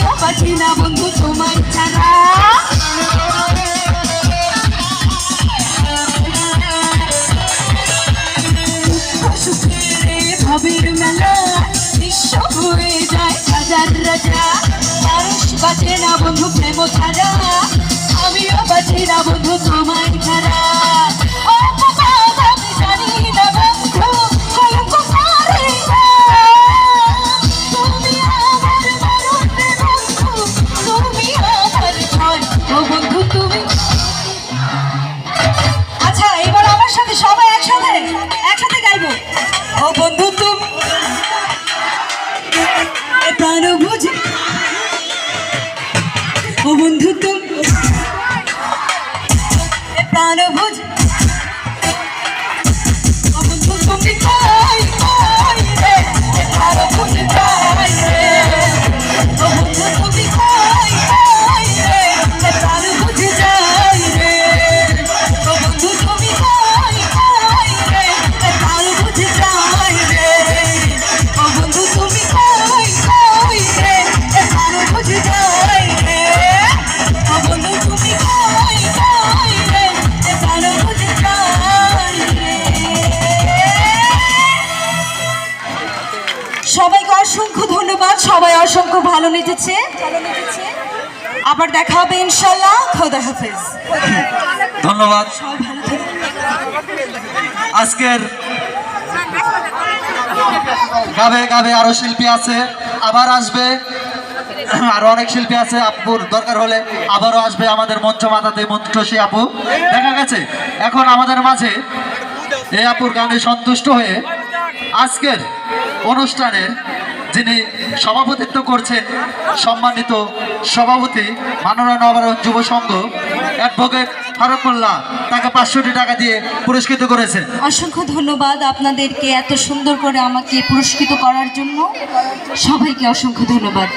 আমিও বাঁচি না বন্ধু তোমায় ছাড়া। ভাবের মেলা বিশ্ব হয়ে যায় হাজার রাজা, মানুষ বাঁচে না বন্ধু প্রেম ছাড়া, আমিও বাঁচি না বন্ধু তোমায় ছাড়া। আচ্ছা, এবার আমার সাথে সবাই একসাথে গাইবো। ও বন্ধু তুমি প্রাণ বুঝি, ও বন্ধু তুমি প্রাণ বুঝি, ও বন্ধু তুমি কই কই রে প্রাণ বুঝি কই রে, ও বন্ধু তুমি কই কই রে প্রাণ বুঝি যাই রে, ও বন্ধু তুমি কই কই রে প্রাণ বুঝি যাই রে, ও বন্ধু তুমি কই কই রে প্রাণ বুঝি যাই রে, ও বন্ধু তুমি কই কই রে প্রাণ বুঝি যাই রে। সবাইকে অসংখ্য ধন্যবাদ, সবাই অসংখ্য ভালো লেগেছে। আবার দেখা হবে ইনশাল্লাহ। খোদা হাফেজ। ধন্যবাদ। সবাই ভালো থাকবেন। আজকের গাবে গাবে আরো শিল্পী আছে, আবার আসবে, আরো অনেক শিল্পী আছে। আপুর দরকার হলে আবারও আসবে আমাদের মঞ্চ মাতাতে মন্ত্রসী আপু দেখা গেছে। এখন আমাদের মাঝে এই আপুর গানে সন্তুষ্ট হয়ে আজকের অনুষ্ঠানের যিনি সভাপতিত্ব করছেন সম্মানিত সভাপতি মাননীয় নবায়ন যুব সংঘ অ্যাডভোকেট ফারুক মোল্লা, তাকে 500 টাকা দিয়ে পুরস্কৃত করেছেন। অসংখ্য ধন্যবাদ আপনাদেরকে এত সুন্দর করে আমাকে পুরস্কৃত করার জন্য। সবাইকে অসংখ্য ধন্যবাদ।